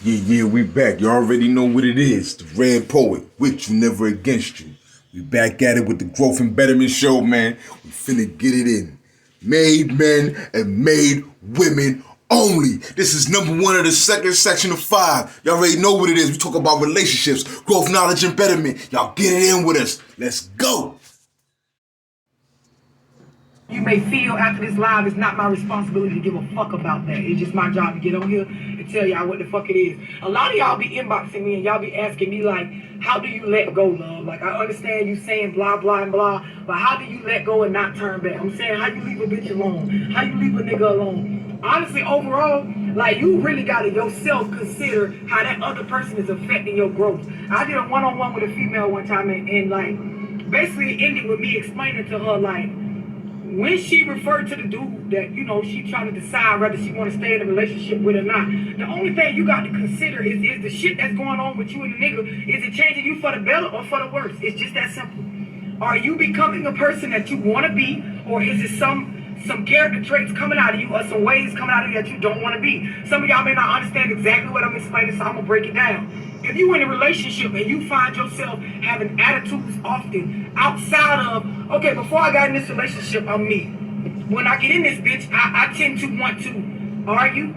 Yeah, we back. You already know what it is. The Red Poet, with you, never against you. We back at it with the Growth and Betterment show, man. We finna get it in. Made men and made women only. This is number one of the second section of 5. Y'all already know what it is. We talk about relationships, growth, knowledge, and betterment. Y'all get it in with us. Let's go. You may feel after this live, it's not my responsibility to give a fuck about that. It's just my job to get on here and tell y'all what the fuck it is. A lot of y'all be inboxing me and y'all be asking me like, how do you let go, love? Like, I understand you saying blah, blah, and blah, but how do you let go and not turn back? I'm saying, how you leave a bitch alone? How you leave a nigga alone? Honestly, overall, like, you really gotta yourself consider how that other person is affecting your growth. I did a one-on-one with a female one time and like, basically it ended with me explaining to her, like, when she referred to the dude that, she trying to decide whether she want to stay in a relationship with or not, the only thing you got to consider is the shit that's going on with you and the nigga, is it changing you for the better or for the worse? It's just that simple. Are you becoming a person that you want to be, or is it some character traits coming out of you or some ways coming out of you that you don't want to be? Some of y'all may not understand exactly what I'm explaining, so I'm going to break it down. If you in a relationship and you find yourself having attitudes often outside of, okay, before I got in this relationship, I'm me. When I get in this bitch, I tend to want to argue,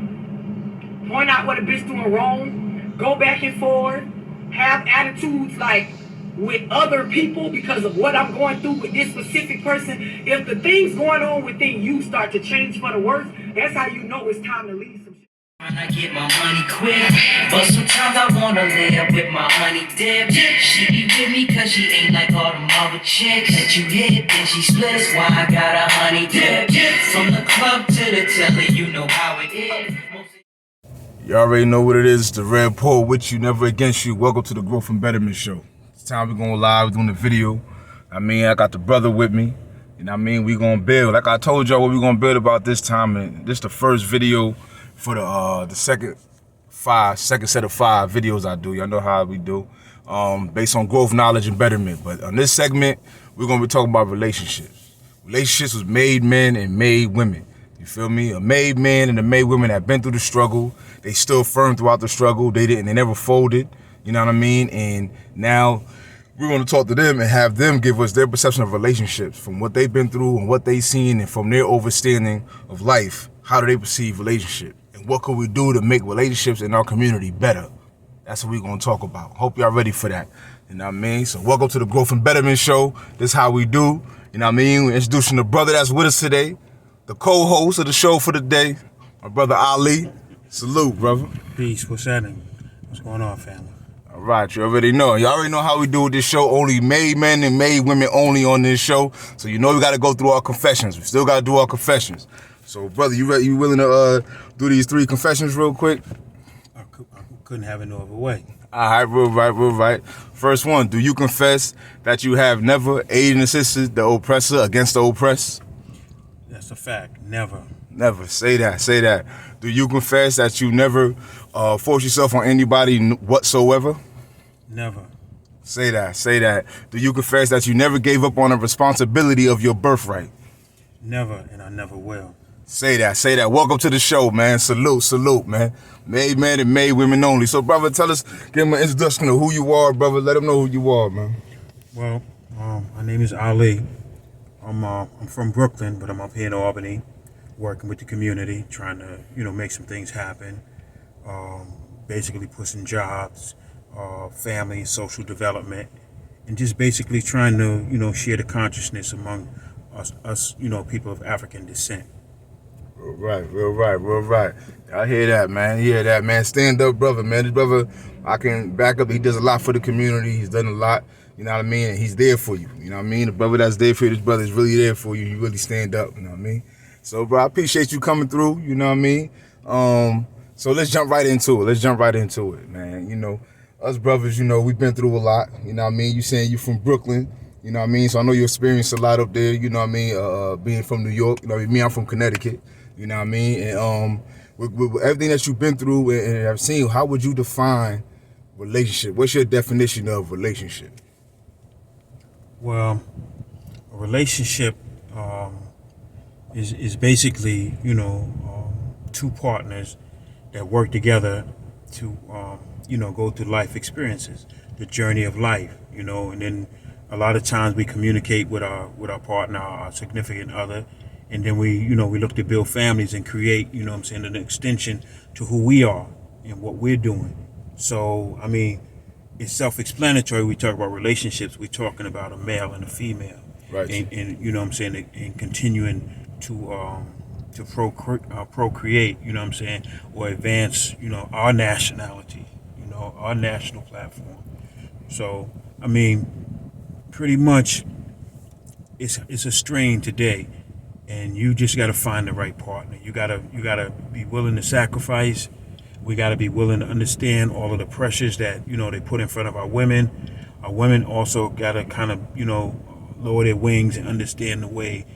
point out what a bitch doing wrong, go back and forth, have attitudes like with other people because of what I'm going through with this specific person. If the things going on within you start to change for the worse, that's how you know it's time to leave some shit. I get my money quick, but sometimes I wanna lay up with my honey dip. She be with me cause she ain't like all them other chicks that you hit, then she splits. Why I got a honey dip? From the club to the telly, you know how it is. You already know what it is. It's the Red Poet, with you, never against you. Welcome to the Growth and Betterment show. It's time we're going live, doing the video. I got the brother with me. We gonna build. Like I told y'all what we gonna build about this time. And this the first video for the second set of 5 videos I do. Y'all know how we do. Based on growth, knowledge, and betterment. But on this segment, we're gonna be talking about relationships. Relationships with made men and made women. You feel me? A made man and a made woman that been through the struggle. They still firm throughout the struggle. They never folded. You know what I mean? And now we're going to talk to them and have them give us their perception of relationships from what they've been through and what they've seen, and from their understanding of life. How do they perceive relationship? And what can we do to make relationships in our community better? That's what we're going to talk about. Hope y'all ready for that. You know what I mean? So welcome to the Growth and Betterment show. This is how we do. You know what I mean? We're introducing the brother that's with us today, the co-host of the show for the day, my brother Ali. Salute, brother. Peace. What's happening? What's going on, family? All right, you already know. You already know how we do with this show. Only made men and made women only on this show. So you know we got to go through our confessions. We still got to do our confessions. So, brother, you ready? You willing to do these 3 confessions real quick? I couldn't have it no other way. All right, real right. First one, do you confess that you have never aided and assisted the oppressor against the oppressed? That's a fact. Never. Never. Say that. Do you confess that you never force yourself on anybody whatsoever? Never. Say that. Do you confess that you never gave up on a responsibility of your birthright? Never, and I never will. Say that. Welcome to the show, man. Salute, man. Made men and made women only. So, brother, give them an introduction of who you are, brother. Let them know who you are, man. Well, my name is Ali. I'm from Brooklyn, but I'm up here in Albany, working with the community, trying to, make some things happen. Basically pushing jobs, family, social development, and just basically trying to, share the consciousness among us, people of African descent. Real right. I hear that, man. Stand up, brother, man. This brother, I can back up. He does a lot for the community. He's done a lot. You know what I mean? And he's there for you. You know what I mean? The brother that's there for you, this brother is really there for you. You really stand up. You know what I mean? So, bro, I appreciate you coming through. You know what I mean? So let's jump right into it. Man. Us brothers, we've been through a lot. You know what I mean? You saying you from Brooklyn. You know what I mean? So I know you experienced a lot up there. You know what I mean? Being from New York. You know, me, I'm from Connecticut. You know what I mean? And with everything that you've been through and have seen, how would you define relationship? What's your definition of relationship? Well, a relationship is basically, two partners that work together go through life experiences, the journey of life, and then a lot of times we communicate with our partner, our significant other, and then we look to build families and create, an extension to who we are and what we're doing. So, I mean, it's self-explanatory. We talk about relationships. We're talking about a male and a female, Right. and and continuing to procreate, or advance, our nationality, our national platform. So, I mean, pretty much, it's a strain today, and you just got to find the right partner. You gotta be willing to sacrifice. We got to be willing to understand all of the pressures that they put in front of our women. Our women also got to kind of lower their wings and understand the way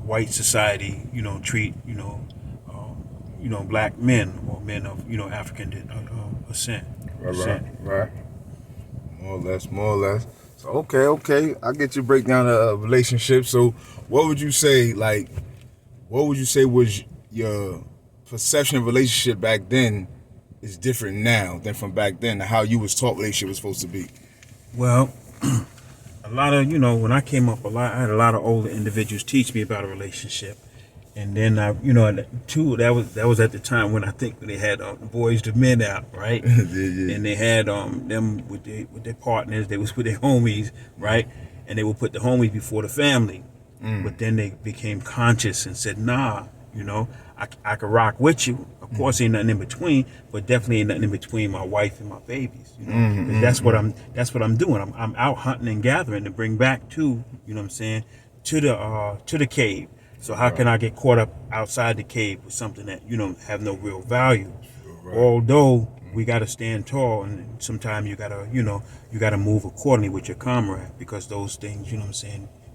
white society treat black men or men of African descent. Right. More or less. So okay, I get your breakdown of relationships. So what would you say was your perception of relationship back then is different now than from back then, how you was taught relationship was supposed to be? Well, a lot of when I came up, I had a lot of older individuals teach me about a relationship, and then that was at the time when I think they had Boys to Men out, right? Yeah. And they had them with their partners, they was with their homies, right? And they would put the homies before the family. But then they became conscious and said, nah, I could rock with you. Of course, ain't nothing in between, but definitely ain't nothing in between my wife and my babies. Because that's what I'm doing. I'm out hunting and gathering to bring back to to the cave. So how can I get caught up outside the cave with something that have no real value? Right. Although we got to stand tall, and sometimes you gotta move accordingly with your comrade, because those things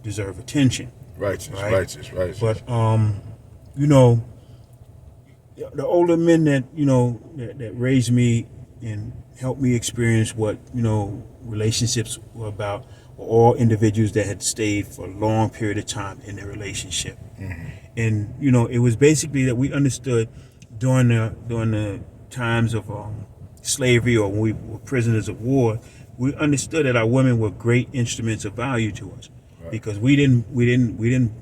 deserve attention. Righteous. But the older men that raised me and helped me experience what relationships were about were all individuals that had stayed for a long period of time in their relationship. And it was basically that we understood during the times of slavery, or when we were prisoners of war, we understood that our women were great instruments of value to us. Because we didn't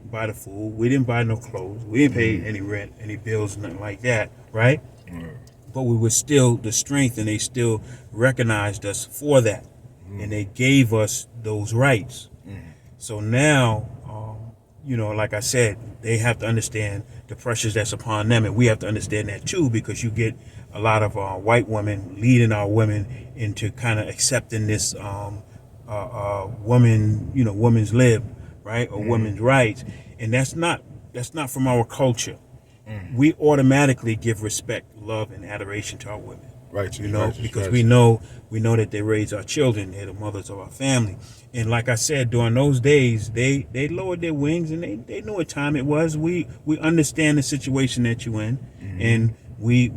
buy the food, we didn't buy no clothes, we didn't pay any rent, any bills, nothing like that, right? But we were still the strength, and they still recognized us for that, and they gave us those rights. So now, like I said, they have to understand the pressures that's upon them, and we have to understand that too, because you get a lot of white women leading our women into kind of accepting this women's lib, right, or women's rights, and that's not from our culture. We automatically give respect, love, and adoration to our women, because we know that they raise our children, they're the mothers of our family, and like I said, during those days, they lowered their wings, and they knew what time it was. We understand the situation that you're in, and we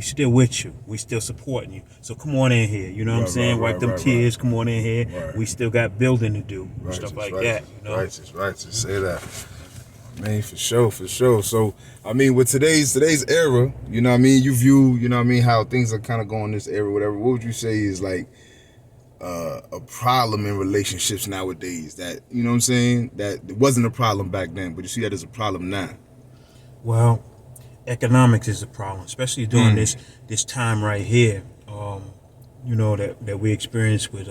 still with you. We still supporting you. So come on in here. You know what I'm saying? Wipe them tears. Come on in here. Right. We still got building to do. Stuff like that. Righteous. Say that. Man, for sure. So, I mean, with today's era, you view, how things are kind of going this era, whatever. What would you say is like a problem in relationships nowadays that, that it wasn't a problem back then, but you see that as a problem now? Well, economics is a problem, especially during this time right here. That we experienced with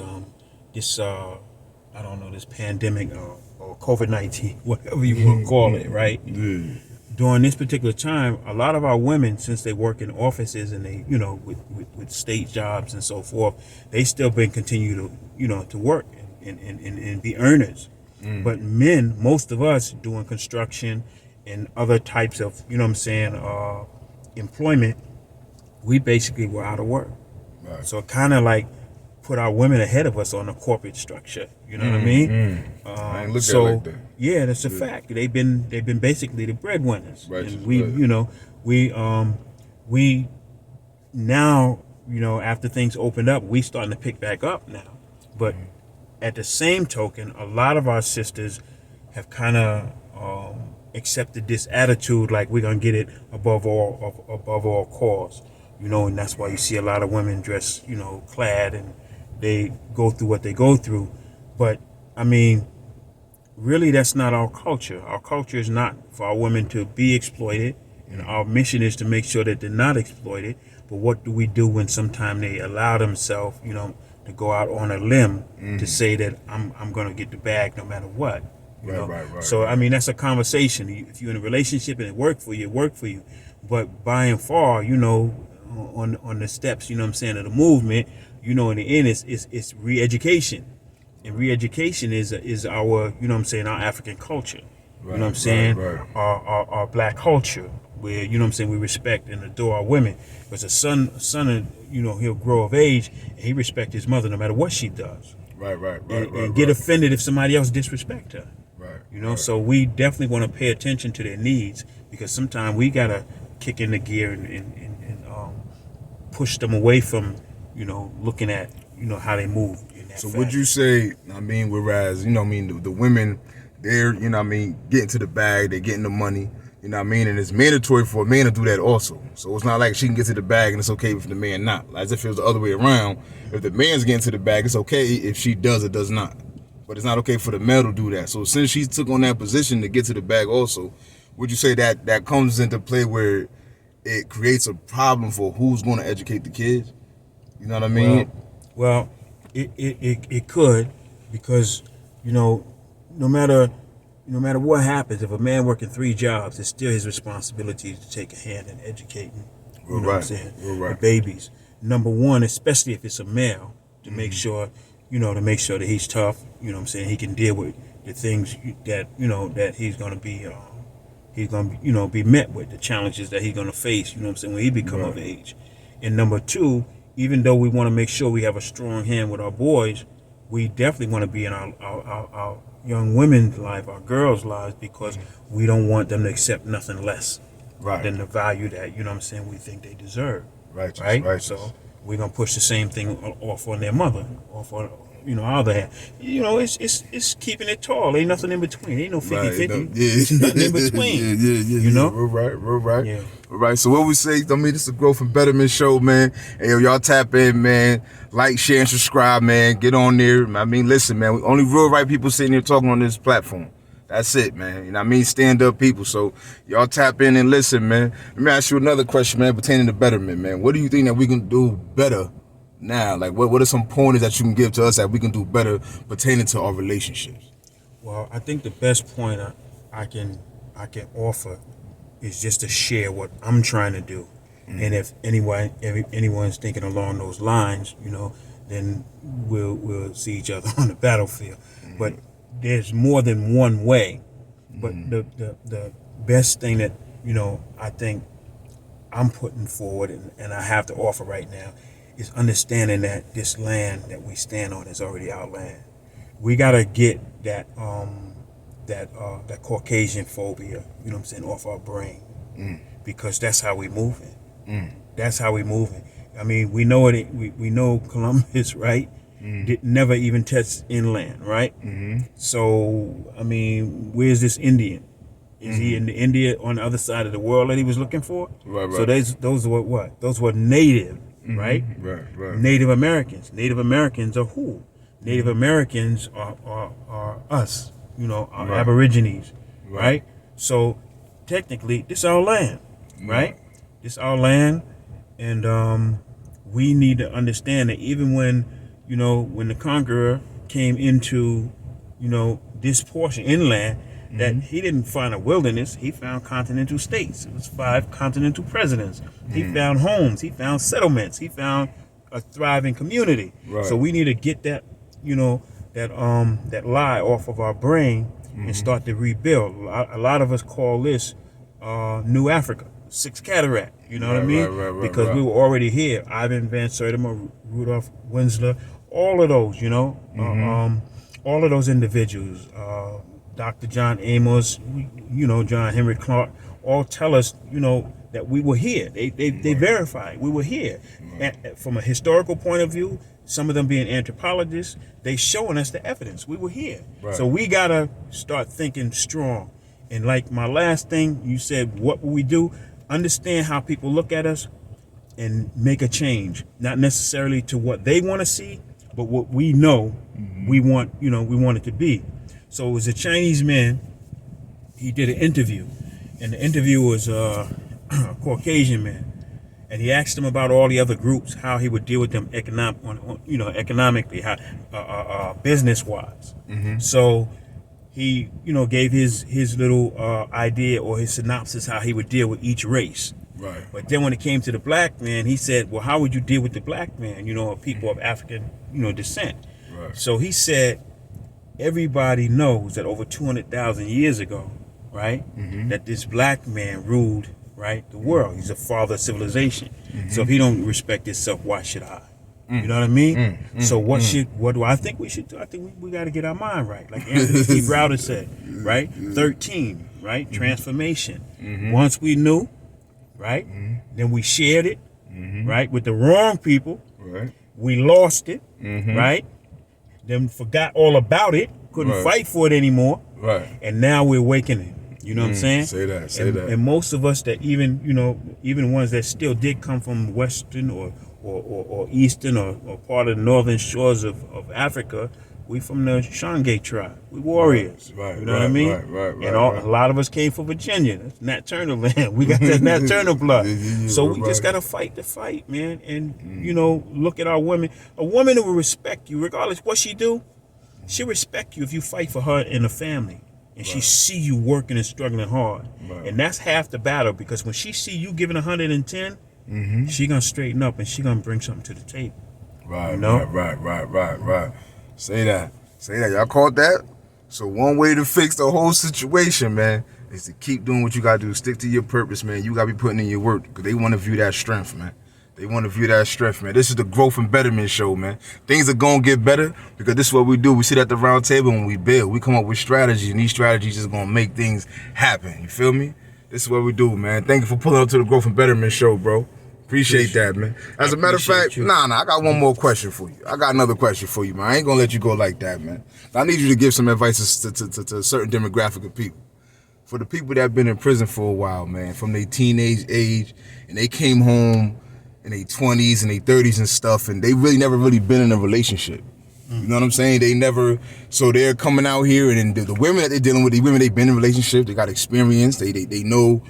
this this pandemic or COVID-19, whatever you want to call it, right? During this particular time, a lot of our women, since they work in offices and they with state jobs and so forth, they still been continue to work and be earners. But men, most of us doing construction and other types of, employment, we basically were out of work. Right. So it kind of like put our women ahead of us on the corporate structure. You know what I mean? I ain't look at it like that. Yeah, that's a fact. They've been basically the breadwinners. Right. And we now, after things opened up, we starting to pick back up now. But at the same token, a lot of our sisters have kind of accepted this attitude, like we're gonna get it above all costs. And that's why you see a lot of women dressed, clad, and they go through what they go through. But I mean, really, that's not our culture. Our culture is not for our women to be exploited, and our mission is to make sure that they're not exploited. But what do we do when sometimes they allow themselves, to go out on a limb to say that I'm going to get the bag no matter what? Right. So I mean, that's a conversation. If you're in a relationship and it worked for you, it worked for you. But by and far, on the steps, of the movement, in the end, it's re-education. And re-education is our, our African culture. Right. Our black culture, where, we respect and adore our women. Because a son, he'll grow of age and he respect his mother no matter what she does. Right. And get offended if somebody else disrespect her. Right. So we definitely want to pay attention to their needs, because sometimes we gotta kick in the gear and push them away from, looking at, how they move in that So fashion. would you say, whereas, the women, they're, getting to the bag, they're getting the money, and it's mandatory for a man to do that also. So it's not like she can get to the bag and it's okay if the man not. As if it was the other way around. If the man's getting to the bag, it's okay if she does or does not. But it's not okay for the male to do that. So since she took on that position to get to the bag also, would you say that comes into play where it creates a problem for who's going to educate the kids? You know what I mean? Well, it could, because, no matter what happens, if a man working 3 jobs, it's still his responsibility to take a hand in educating, what I'm saying, the babies. Number one, especially if it's a male, to make sure, that he's tough, he can deal with the things that, that he's going to be, be met with, the challenges that he's going to face, when he become of age. And number two, even though we want to make sure we have a strong hand with our boys, we definitely want to be in our young women's life, our girls' lives, because we don't want them to accept nothing less than the value that, we think they deserve. Right? So we're going to push the same thing off on their mother, off on, our other hand. It's keeping it tall. Ain't nothing in between. Ain't no 50-50. There's nothing in between. Real right. Yeah. All right, so what we say, this is the Growth and Betterment show, man. Hey, y'all tap in, man. Like, share, and subscribe, man. Get on there. Listen, man. Only real right people sitting here talking on this platform. That's it, man. Stand up people. So y'all tap in and listen, man. Let me ask you another question, man, pertaining to Betterment, man. What do you think that we can do better now? Like, what are some pointers that you can give to us that we can do better pertaining to our relationships? Well, I think the best point I can offer is just to share what I'm trying to do. And if anyone's thinking along those lines, then we'll see each other on the battlefield. But there's more than one way. But the best thing that, I think I'm putting forward and I have to offer right now is understanding that this land that we stand on is already our land. We gotta get that Caucasian phobia, off our brain, because that's how we moving. That's how we moving. We know it. We know Columbus, right? Never even touched inland, right? So where's this Indian? Is he in India on the other side of the world that he was looking for? Right. So those were what? Those were native, right? Right. Native Americans. Native Americans are who? Native Americans are us, our Aborigines, right? So technically, this is our land, right? This is our land, and we need to understand that even when the conqueror came into, this portion inland, that he didn't find a wilderness, he found continental states. It was 5 continental presidents. He found homes, he found settlements, he found a thriving community. Right. So we need to get that, that lie off of our brain and start to rebuild. A lot of us call this New Africa, 6th Cataract. You know what I mean? Right, because we were already here. Ivan Van Sertima, Rudolph Winsler, all of those, all of those individuals, Dr. John Amos, John Henry Clark, all tell us, that we were here. They verified we were here. From a historical point of view, some of them being anthropologists, they showing us the evidence. We were here. Right. So we got to start thinking strong. And like my last thing, you said, what will we do? Understand how people look at us. and make a change, not necessarily to what they want to see, but what we know we want, we want it to be. So it was a Chinese man. He did an interview, and the interview was a Caucasian man, and he asked him about all the other groups, how he would deal with them economically, how business wise. So he, gave his little idea or his synopsis how he would deal with each race. Right. But then when it came to the black man, he said, well, how would you deal with the black man, people of African, descent? Right. So he said, everybody knows that over 200,000 years ago, right, that this black man ruled, right, the world. He's a father of civilization. So if he don't respect himself, why should I? You know what I mean? So what do I think we should do? I think we got to get our mind right. Like Anthony T. Browder said, right? 13, right? Transformation. Once we knew, right? Then we shared it, right? With the wrong people. Right. We lost it, right? Then forgot all about it. Couldn't fight for it anymore. Right. And now we're awakening. You know what I'm saying? Say that. And most of us that even ones that still did come from Western or Eastern or part of the northern shores of Africa, we from the Shanghai tribe. We warriors. Right. You know what I mean? Right. And a lot of us came from Virginia. That's Nat Turner land. We got that Nat Turner blood. So we just got to fight the fight, man. And, look at our women. A woman who will respect you, regardless what she do, she'll respect you if you fight for her and the family. And she see you working and struggling hard. Right. And that's half the battle, because when she see you giving 110, she gonna straighten up and she gonna bring something to the table. Right. Right. Say that. Y'all caught that? So one way to fix the whole situation, man, is to keep doing what you gotta do. Stick to your purpose, man. You gotta be putting in your work, because they want to view that strength, man. This is the Growth and Betterment show, man. Things are gonna get better because this is what we do. We sit at the round table and we build. We come up with strategies, and these strategies is gonna make things happen. You feel me? This is what we do, man. Thank you for pulling up to the Growth and Betterment show, bro. Appreciate that, man. As a matter of fact, I got one more question for you. I got another question for you, man. I ain't gonna let you go like that, man. I need you to give some advice to a certain demographic of people. For the people that have been in prison for a while, man, from their teenage age, and they came home in their 20s and their 30s and stuff, and they really never really been in a relationship. You know what I'm saying? So they're coming out here, and the women that they're dealing with, they've been in relationships, they got experience, they know,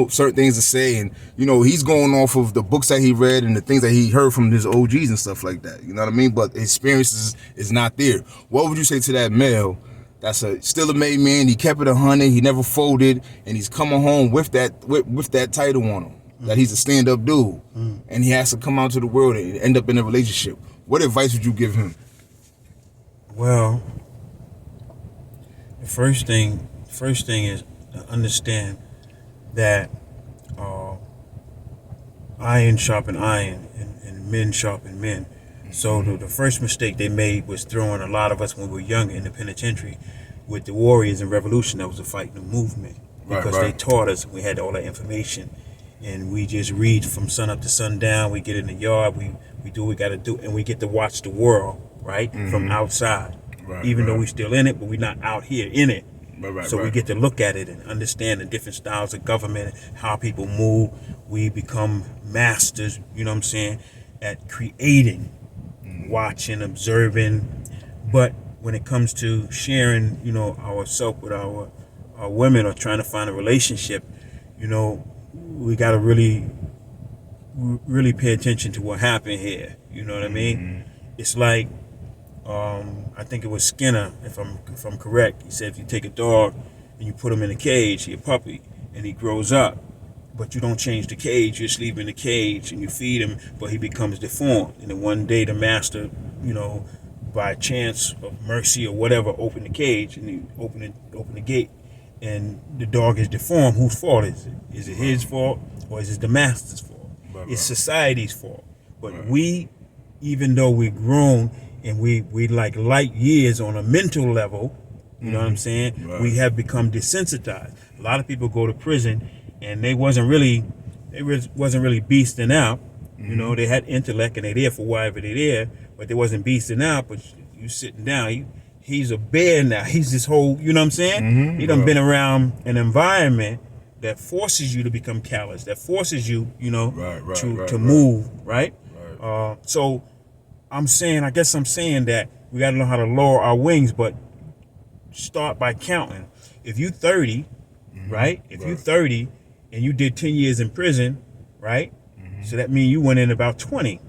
certain things to say, and, he's going off of the books that he read and the things that he heard from his OGs and stuff like that, you know what I mean? But experience is not there. What would you say to that male that's still a made man, he kept it 100, he never folded, and he's coming home with that title on him, that he's a stand-up dude, and he has to come out to the world and end up in a relationship? What advice would you give him? Well, the first thing is to understand that iron sharpen iron and men sharpen men. So the first mistake they made was throwing a lot of us when we were young in the penitentiary with the warriors and revolution that was a fighting movement, because they taught us, we had all that information, and we just read from sun up to sundown. We get in the yard, we do what we got to do, and we get to watch the world, right, from outside. Even though we're still in it, but we're not out here in it. We get to look at it and understand the different styles of government, how people move. We become masters, you know what I'm saying, at creating, watching, observing. But when it comes to sharing, ourselves with our women, or trying to find a relationship, we got to really pay attention to what happened here. You know what I mean? It's like, I think it was Skinner, if I'm correct. He said if you take a dog and you put him in a cage, he's a puppy, and he grows up, but you don't change the cage, you just leave him in the cage and you feed him, but he becomes deformed. And then one day the master, by chance of mercy or whatever, opened the cage and he opened the gate, and the dog is deformed. Whose fault is it? Is it his fault, or is it the master's fault? It's society's fault. But we, even though we're grown and we like light years on a mental level, you know what I'm saying? We have become desensitized. A lot of people go to prison and they wasn't really beasting out. They had intellect and they're there for whatever they're there, but they wasn't beasting out. But you sitting down, he's a bear now. He's this whole, you know what I'm saying? He done been around an environment that forces you to become callous, that forces you, Right, to move, right? So I'm saying that we got to learn how to lower our wings, but start by counting. If you 30, right? If you 30 and you did 10 years in prison, right? So that means you went in about 20.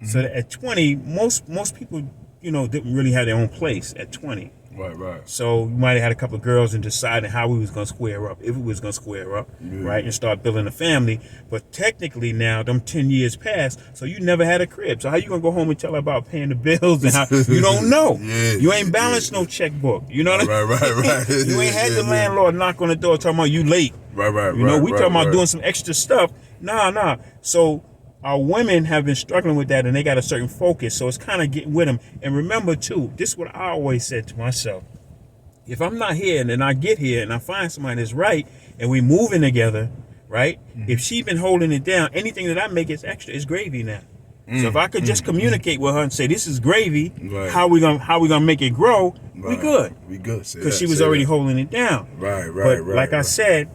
So that at 20, most people, didn't really have their own place at 20. Right. So you might have had a couple of girls and decided how we was going to square up, if we was going to square up, right, and start building a family. But technically now, them 10 years passed, so you never had a crib. So how you going to go home and tell her about paying the bills and how you don't know? You ain't balanced no checkbook. You know what I mean? Right. You ain't had the landlord knock on the door talking about you late. Right. We talking about doing some extra stuff. Nah. So our women have been struggling with that, and they got a certain focus. So it's kind of getting with them. And remember, too, this is what I always said to myself. If I'm not here, and then I get here, and I find somebody that's right, and we moving together, right? If she been holding it down, anything that I make is extra. It's gravy now. So if I could just communicate with her and say, this is gravy, how we gonna make it grow, we good. We good. Because she was already holding it down. Right. Like I said,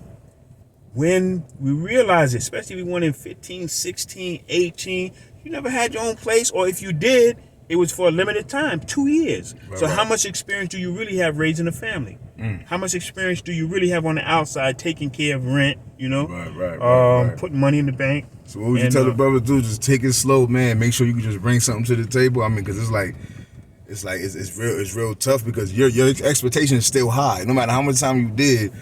when we realize it, especially if we went in 15, 16, 18, you never had your own place, or if you did, it was for a limited time, 2 years. So how much experience do you really have raising a family? How much experience do you really have on the outside taking care of rent, Right. putting money in the bank? So what would you tell the brothers to do? Just take it slow, man. Make sure you can just bring something to the table. I mean, because it's real tough because your expectation is still high. No matter how much time you did,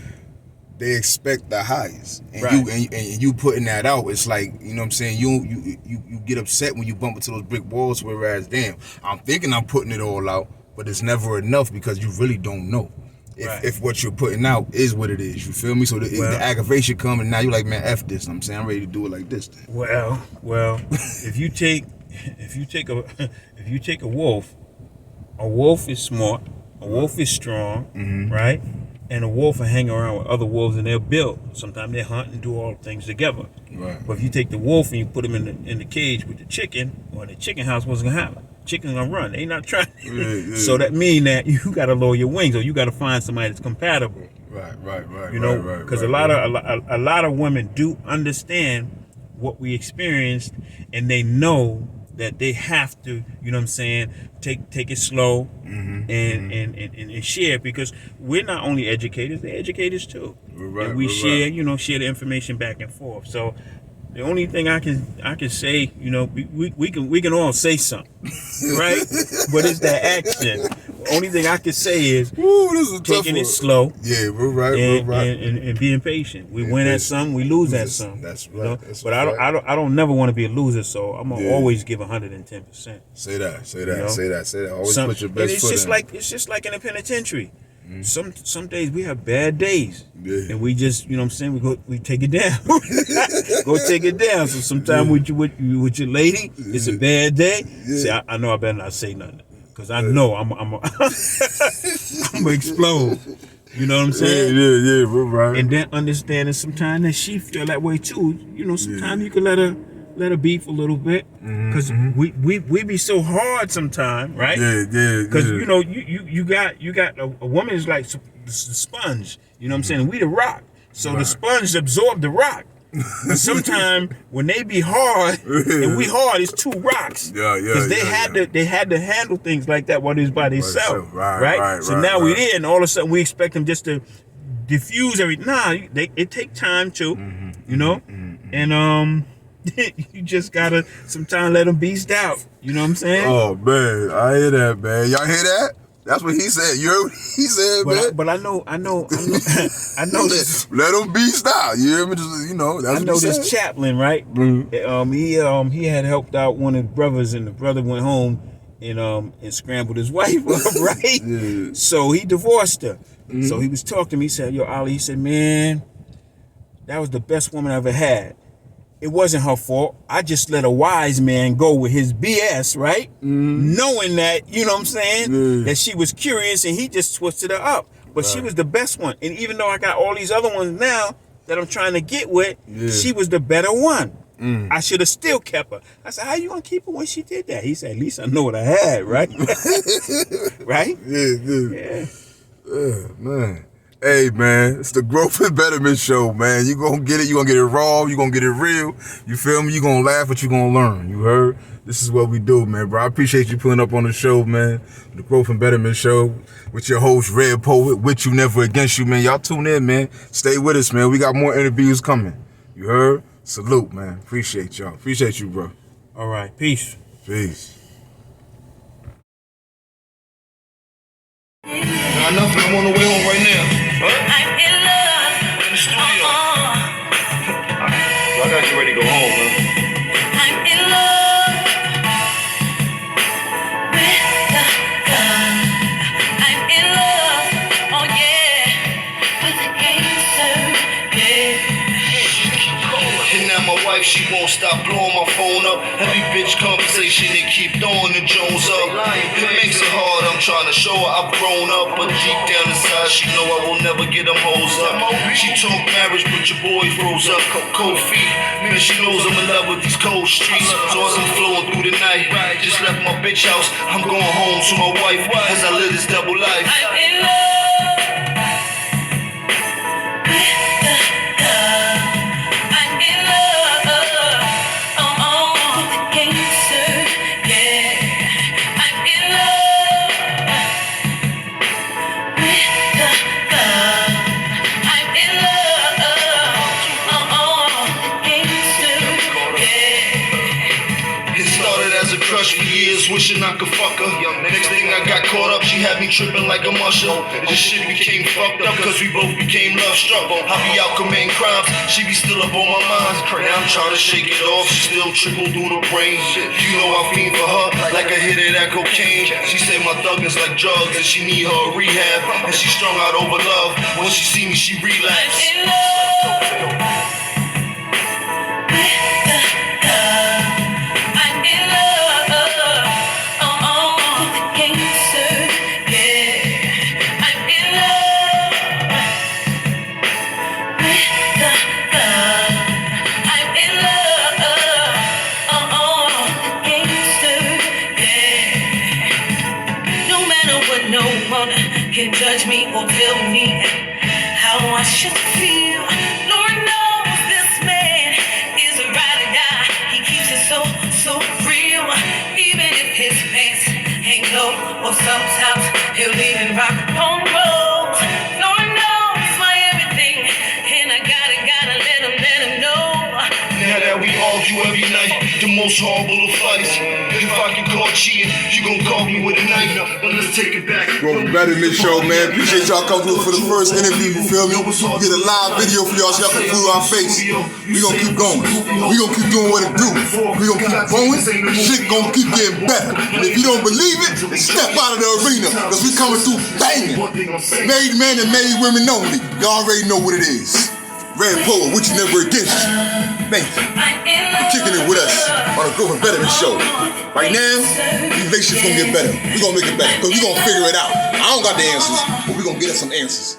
they expect the highest, and you putting that out. It's like, you know what I'm saying, you get upset when you bump into those brick walls. Whereas, damn, I'm thinking I'm putting it all out, but it's never enough because you really don't know if what you're putting out is what it is. You feel me? So the aggravation come, and now you're like, man, F this. I'm saying I'm ready to do it like this. Then. Well, if you take a wolf is smart, a wolf is strong, right? And a wolf will hang around with other wolves and they'll build. Sometimes they hunt and do all things together. Right. But if you take the wolf and you put him in the cage with the chicken, or the chicken house, what's gonna happen? Chicken's gonna run. They not trying. So that means that you gotta lower your wings, or you gotta find somebody that's compatible. Right. Because a lot of women do understand what we experienced, and they know that they have to, you know what I'm saying, take it slow and share, because we're not only educators, they're educators too. And we share the information back and forth. So the only thing I can say, we can all say something, right? But it's that action. The only thing I can say is taking it slow. Yeah, we're right. And being patient. We win at some, we lose at some. That's right. But I don't never want to be a loser, so I'm gonna always give 110%. Say that. Always put your best foot in. It's just like in a penitentiary. Some days we have bad days, and we just, we take it down. Go take it down. So sometimes with your lady, it's a bad day. See, I know I better not say nothing, because I know I'm gonna explode. You know what I'm saying? Yeah, we're right. And then understanding sometimes that she feel that way too. Sometimes you can let her beef a little bit, because we be so hard sometimes, right? Yeah. Because you got a woman is like the sponge. You know what I'm saying? We the rock, so the sponge absorb the rock. But sometimes when they be hard and we hard, it's two rocks. Because they had to handle things like that while they was by themselves, right? So now we there, and all of a sudden we expect them just to diffuse everything. Nah, it take time too, and you just gotta sometimes let them beast out. You know what I'm saying? Oh man, I hear that, man. Y'all hear that? That's what he said. You heard what he said, man. But I know this. Let them beast out. You hear me? That's I know this chaplain, right? He had helped out one of the brothers, and the brother went home and scrambled his wife up, right? Yeah. So he divorced her. So he was talking to me. He said, "Yo, Ali," he said, "Man, that was the best woman I ever had. It wasn't her fault. I just let a wise man go with his BS, right? Knowing that, you know what I'm saying, that she was curious, and he just twisted her up. But she was the best one. And even though I got all these other ones now that I'm trying to get with, she was the better one. I should have still kept her." I said, "How you gonna keep her when she did that?" He said, "At least I know what I had, right?" Right? Yeah. Man. Hey, man, it's the Growth and Betterment show, man. You gonna get it. You gonna get it raw. You gonna get it real. You feel me? You gonna laugh, but you gonna learn. You heard? This is what we do, man, bro. I appreciate you pulling up on the show, man. The Growth and Betterment show with your host, Red Poet, with you, never against you, man. Y'all tune in, man. Stay with us, man. We got more interviews coming. You heard? Salute, man. Appreciate y'all. Appreciate you, bro. All right, peace. Peace. Enough, I'm on the way home right now. I'm in love. In the studio. So I gotta get ready to go home, man. I'm in love with the gun. I'm in love, oh yeah, with the gangster, yeah. And now my wife, she won't stop blowing my phone up. Every bitch conversation, they keep throwing the Jones up. It makes it hard, I'm trying to show her I've grown up. But deep down inside, she know I will never get them hoes up. She talk marriage, but your boys rose up. Cold feet, man, she knows I'm in love with these cold streets. So as I'm flowing through the night, just left my bitch house. I'm going home to my wife as I live this double life. I'm in love with the gun. I'm in love, with the gangster, yeah. I'm in love with the gun. I'm in love, with the gangster, yeah. It started as a crush for years, wishing I could fuck her. Next thing I got caught up, she had me tripping like a musher. This shit became fucked up, cause we both became love struck. I be out committing crimes, she be still up on my mind. Now I'm trying to shake it off, she still trickle through the brain. You know I fiend for her, like a hit of that cocaine. She said my thuggins like drugs, and she need her rehab. And she strung out over love, when she see me she relapse. I'm in love with the gun. I'm in love, with the gangster, yeah. I'm in love with the gun. I'm in love, with the gangster, yeah. No matter what, no one can judge me or tell me how I should feel. Lord knows this man is a ride or die. He keeps it so real. Even if his pants ain't low, or sometimes he'll even rock on roads. Lord knows he's my everything, and I gotta let him know. Now that we argue every night, the most horrible of fights. If I get caught cheating, you gon' call me with a knife. But let's take it back. Growth and Betterment show, man. Appreciate y'all coming through for the first interview, you feel me? We get a live video for y'all so y'all can fool our face. We gonna keep going. We gonna keep doing what it do. We gonna keep growing. Shit gonna keep getting better. And if you don't believe it, then step out of the arena, cause we coming through banging. Made men and made women only. Y'all already know what it is. Red Poet, with you, never against you. Thank you. You kicking it with us on the Growth and Betterment show. Right now, these relationships gonna get better. We gonna make it better, cause we gonna figure it out. I don't got the answers, but we gonna get us some answers.